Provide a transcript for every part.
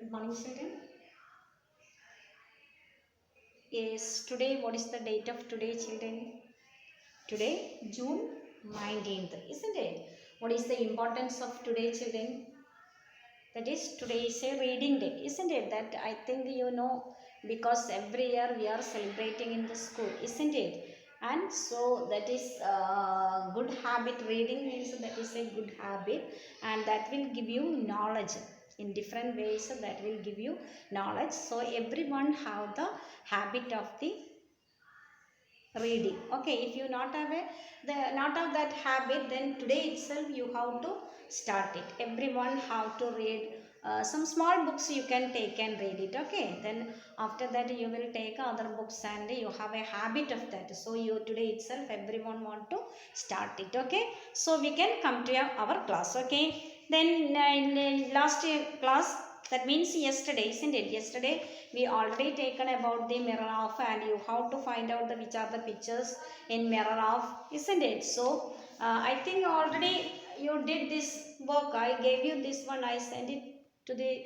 Good morning, children. Yes, today, what is the date of today, children? Today, June 19th, isn't it? What is the importance of today, children? That is, today is a reading day, isn't it? That I think you know because every year we are celebrating in the school, isn't it? And so that is good habit. Reading means that is a good habit, and that will give you knowledge in different ways. That will give you knowledge. So everyone have the habit of the reading. Okay, if you not have not have that habit, then today itself you have to start it. Everyone have to read some small books. You can take and read it. Okay, then after that you will take other books and you have a habit of that. So you today itself everyone want to start it. Okay, so we can come to our class. Okay, then in last class, that means yesterday, isn't it? Yesterday we already taken about the mirror of, and you have to find out the which are the pictures in mirror of, isn't it? So I think already you did this work. I gave you this one. I sent it to the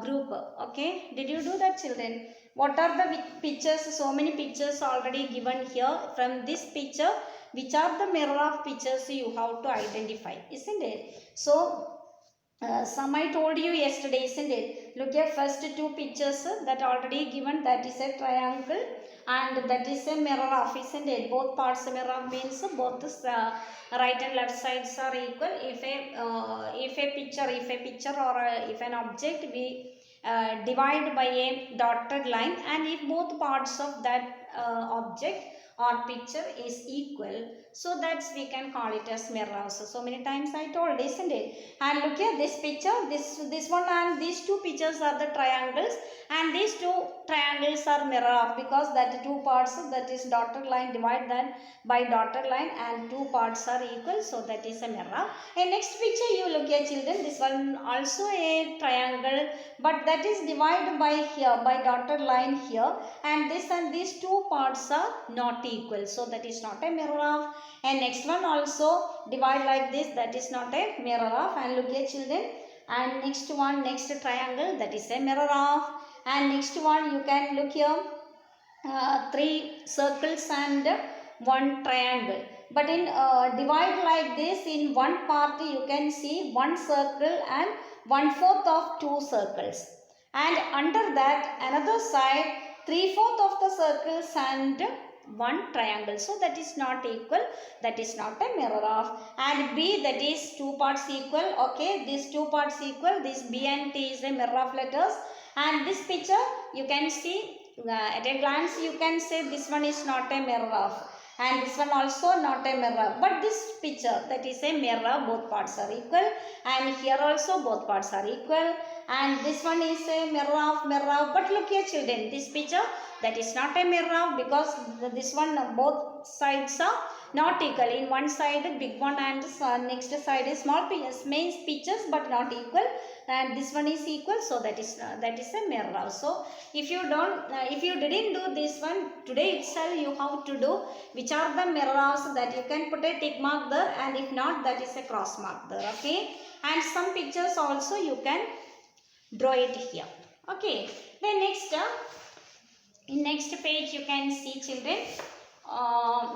group. Okay, did you do that, children? What are the pictures? So many pictures already given here. From this picture, which are the mirror of pictures you have to identify, isn't it? So some I told you yesterday, isn't it? Look at first two pictures that already given. That is a triangle and that is a mirror of, isn't it? Both parts mirror means both right and left sides are equal. If a picture or if an object we divide by a dotted line, and if both parts of that object or picture is equal, so that's we can call it as mirror also. So many times I told, isn't it? And look at this picture, this one and these two pictures are the triangles, and these two triangles are mirror of, because that two parts, that is dotted line, divide that by dotted line and two parts are equal, so that is a mirror. And next picture you look at, children, this one also a triangle, but that is divided by here by dotted line here, and this and these two parts are not equal, so that is not a mirror of. And next one also divide like this, that is not a mirror of. And look at, children, and next one, next triangle, that is a mirror of. And next one you can look here, three circles and one triangle, but in divide like this, in one part you can see one circle and 1/4 of two circles, and under that another side 3/4 of the circles and one triangle, so that is not equal, that is not a mirror of. And B, that is two parts equal. Okay, these two parts equal, this B and T is a mirror of letters. And this picture you can see, at a glance you can say this one is not a mirror of, and this one also not a mirror, but this picture, that is a mirror, both parts are equal, and here also both parts are equal, and this one is a mirror of. But look here, children, this picture, that is not a mirror of, because this one both sides are not equal. In one side big one and next side is small main pictures, but not equal, and this one is equal, so that is a mirror. So if you don't if you didn't do this one today itself, you have to do which are the mirrors, that you can put a tick mark there, and if not, that is a cross mark there. Okay, and some pictures also you can draw it here. Okay, then next in next page you can see, children,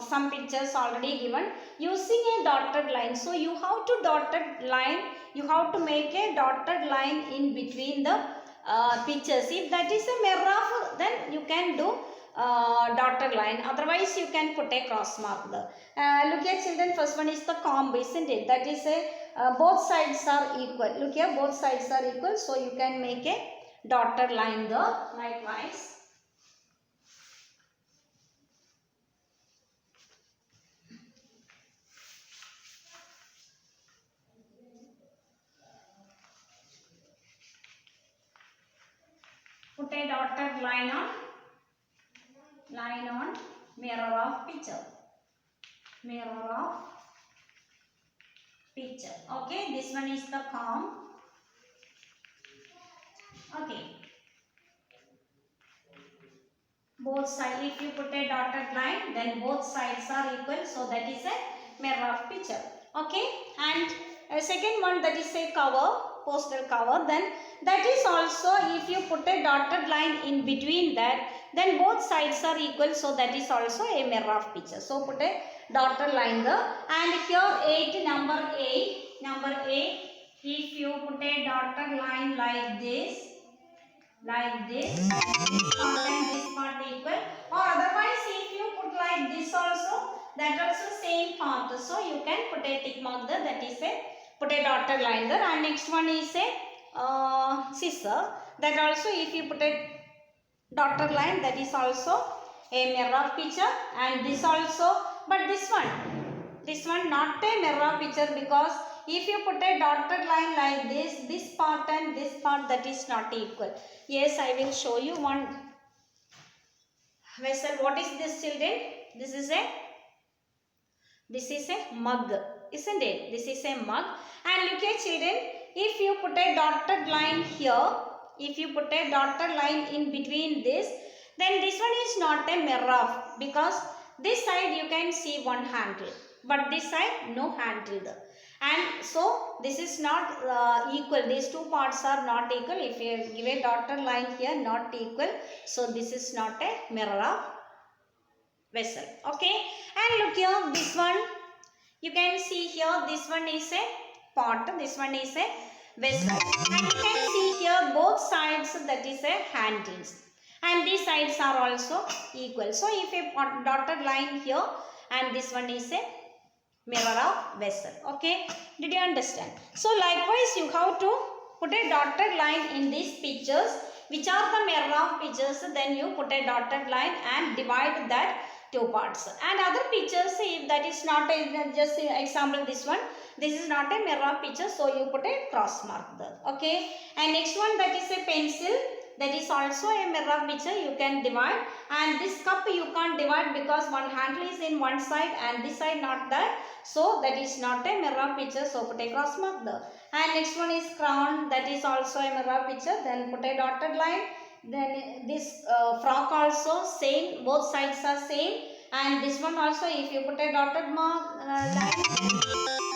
some pictures already given using a dotted line. So you have to dotted line, you have to make a dotted line in between the pictures. If that is a mirror, then you can do dotted line, otherwise you can put a cross mark there. Look at, children, first one is the comb, isn't it? That is a both sides are equal. Look here, both sides are equal, so you can make a dotted line there. Likewise, put a dotted line on mirror of picture. Mirror of picture. Okay, this one is the comb. Okay, both sides, if you put a dotted line, then both sides are equal, so that is a mirror of picture. Okay, and second one, that is a cover, postal cover. Then that is also, if you put a dotted line in between that, then both sides are equal, so that is also a mirror of picture. So put a dotted line there. And here number 8, if you put a dotted line like this, this part and this part equal, or otherwise if you put like this also, that also same part, so you can put a tick mark there, that is a put a dotted line there. And next one is a scissor, that also if you put a dotted line, that is also a mirror of picture. And this also, but this one not a mirror of picture, because if you put a dotted line like this part and this part, that is not equal. Yes, I will show you one vessel. What is this, children? This is a mug, isn't it? This is a mug. And look here, children, if you put a dotted line here, if you put a dotted line in between this, then this one is not a mirror of, because this side you can see one handle, but this side no handle there. And so this is not equal. These two parts are not equal. If you give a dotted line here, not equal, so this is not a mirror of vessel. Okay. And look here, this one you can see here, this one is a pot, this one is a vessel. And you can see here both sides, that is a handles, and these sides are also equal. So if a dotted line here, and this one is a mirror of vessel. Okay, did you understand? So likewise you have to put a dotted line in these pictures, which are the mirror of pictures. Then you put a dotted line and divide that two parts. And other pictures, if that is not a, just example this one, this is not a mirror of picture, so you put a cross mark there. Okay, and next one, that is a pencil, that is also a mirror of picture, you can divide. And this cup you can't divide, because one handle is in one side and this side not that, so that is not a mirror of picture, so put a cross mark there. And next one is crown, that is also a mirror of picture, then put a dotted line. Then this frock also same, both sides are same. And this one also, if you put a dotted mark line,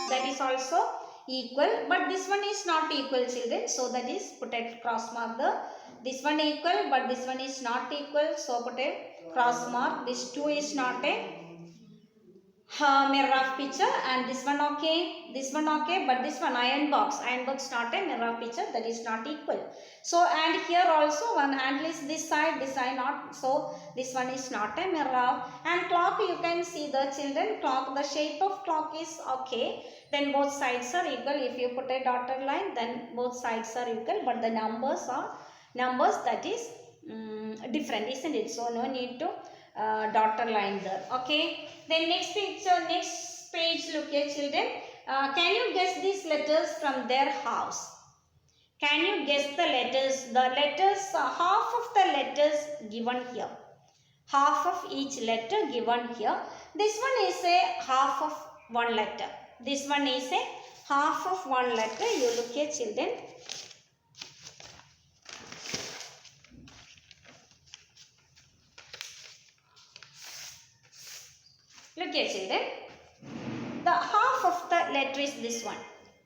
that is also equal, but this one is not equal, children, so that is put a cross mark there. This one equal, but this one is not equal, so put a cross mark. This two is not a mirror of picture, and this one okay, but this one iron box not a mirror of picture, that is not equal. So and here also one handle is this side not, so this one is not a mirror of. And clock, you can see the children, clock, the shape of clock is okay, then both sides are equal. If you put a dotted line, then both sides are equal, but the numbers that is different, isn't it? So no need to dotted line there. Okay, then next picture, next page, look here, children. Can you guess these letters from their house? Can you guess the letters? The letters, half of the letters given here, half of each letter given here. This one is a half of one letter, this one is a half of one letter. You look here, children. Look here, children. The half of the letter is this one.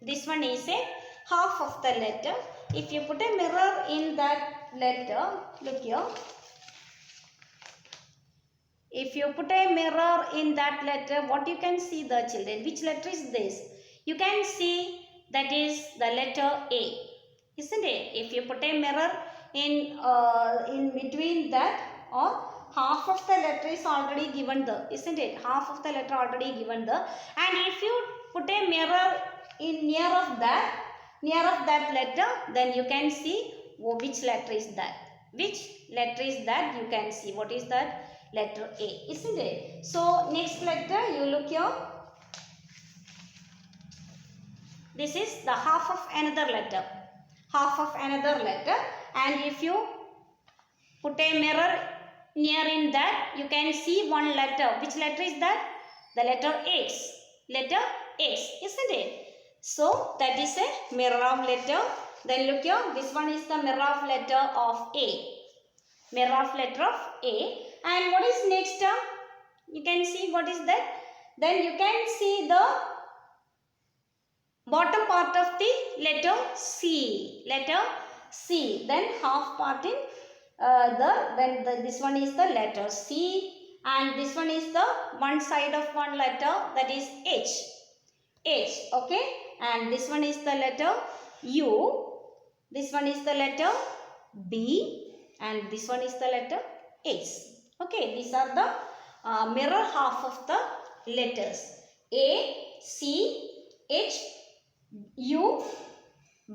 This one is a half of the letter. If you put a mirror in that letter, look here. If you put a mirror in that letter, what you can see the children? Which letter is this? You can see that is the letter A, isn't it? If you put a mirror in between that, or half of the letter is already given there, isn't it? Half of the letter already given there. And if you put a mirror in near of that letter, then you can see which letter is that. Which letter is that? You can see what is that? Letter A, isn't it? So next letter, you look here. This is the half of another letter. Half of another letter. And if you put a mirror near in that, you can see one letter. Which letter is that? The letter X. Letter X, isn't it? So that is a mirror of letter. Then look here. This one is the mirror of letter of A. Mirror of letter of A. And what is next term? You can see what is that? Then you can see the bottom part of the letter C. Letter C. Then half part in this one is the letter C, and this one is the one side of one letter, that is H. H. Okay. And this one is the letter U. This one is the letter B, and this one is the letter S. Okay. These are the mirror half of the letters A, C, H, U,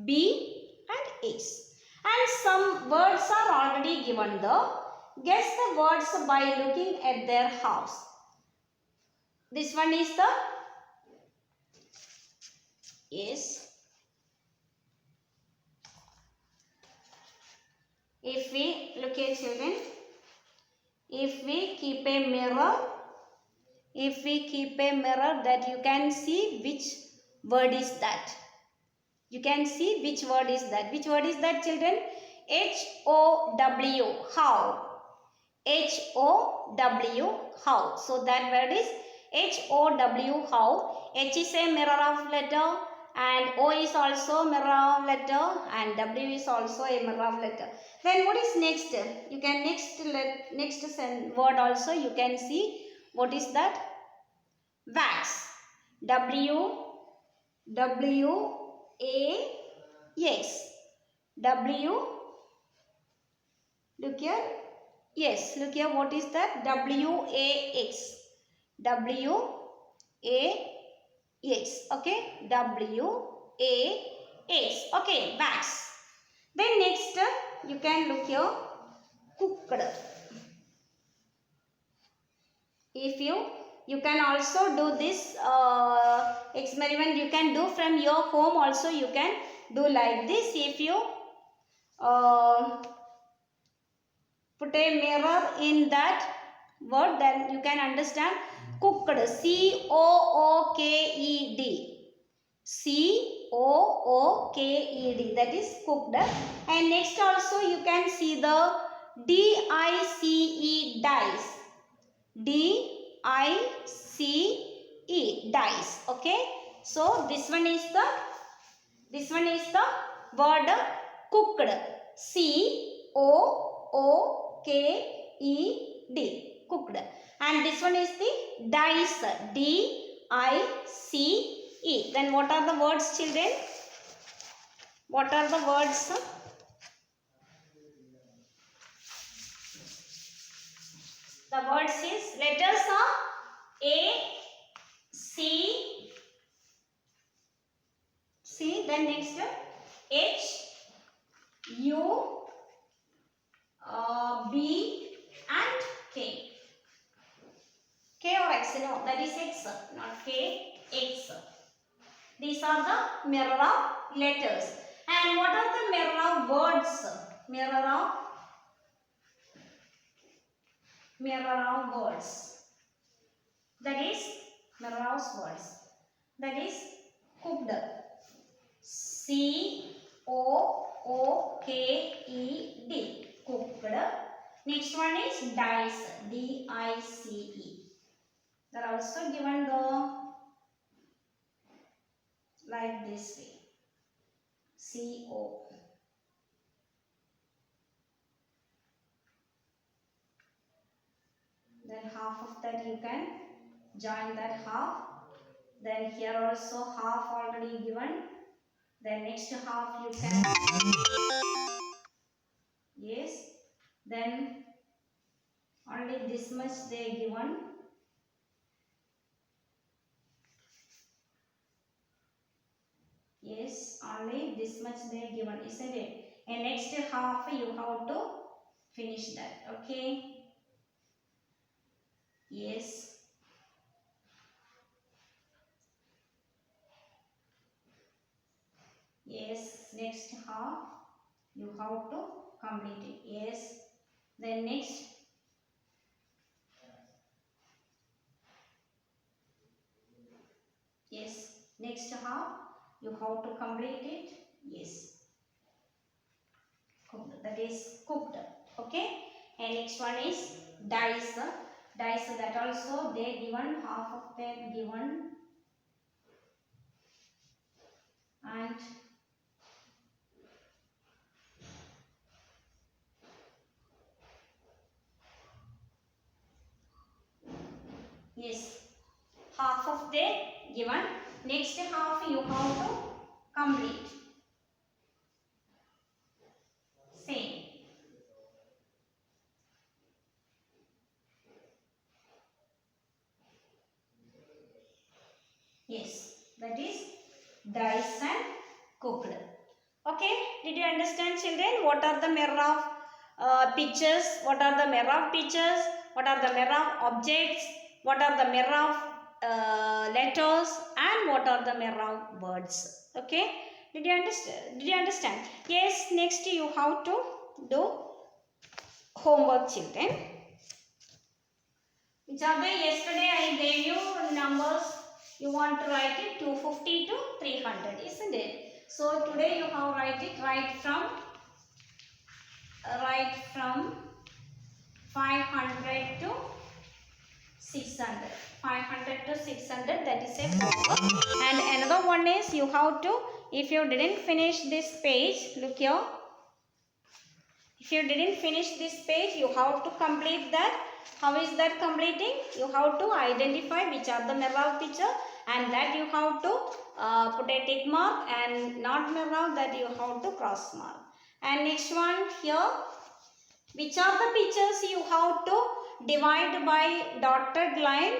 B and S. And some words are already given though. Guess the words by looking at their halves. This one is the S. If we look at children, if we keep a mirror, that you can see which word is that. You can see which word is that. Which word is that, children? H-O-W, how. H-O-W, how. So that word is H-O-W, how. H is a mirror of letter, and O is also mirror of letter, and W is also a mirror of letter. Then what is next? You can next word also you can see. What is that? Wax. W-W-A-X. W. Look here. Yes, look here. What is that? W-A-X. W-A-X. Okay. W-A-X. Okay. Wax. Then next, you can look here. Cooked. If you can also do this experiment. You can do from your home also. You can do like this. If you put a mirror in that word, then you can understand cooked. C-O-O-K-E-D. C-O-O-K-E-D. That is cooked. And next also you can see the D-I-C-E, dice. D-I-C-E, dice. Okay. So this one is the word cooked. C-O-O-K-E-D. Cooked. And this one is the dice. D-I-C-E. Then what are the words, children? What are the words? The words is, letters are A, C, then next H, U, B and K. K or X? No, that is X, not K, X. These are the mirror of letters. And what are the mirror of words? Mirror of words. That is mirror of words. That is cooked. C-O-O-K-E-D. Cooked. Next one is dice. D-I-C-E. They are also given like this way. C-O. Then half of that you can join that half. Then here also half already given. Then next half you can, yes. Then only this much they given. Yes, only this much they given, isn't it? And next half you have to finish that. Okay. Yes. Yes, next half you have to complete it. Yes. Then next. Yes. Next half you have to complete it. Yes. Cooked. That is cooked. Okay. And next one is dice. Dice, that also they given, half of them given. and yes, half of the given. Next half you have to complete. Same. Yes, that is dice and cooked. Okay, did you understand, children? What are the mirror pictures? What are the mirror pictures? What are the mirror objects? What are the mirror letters? And what are the mirror words? Okay, did you understand? Did you understand? Yes, next you have to do homework, children. Which are they? Yesterday I gave you numbers. You want to write it 250 to 300, isn't it? So today you have write it right from 500 to 600. 500 to 600, that is a homework. And another one is you have to, if you didn't finish this page, look here. If you didn't finish this page, you have to complete that. How is that completing? You have to identify which are the mirror picture, and that you have to put a tick mark, and not mirror, that you have to cross mark. And next one here, which are the pictures you have to divide by dotted line,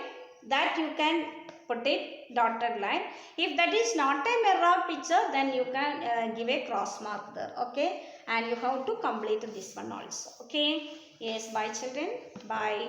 that you can put it dotted line. If that is not a mirror picture, then you can give a cross mark there. Okay, and you have to complete this one also. Okay, yes, bye children, bye.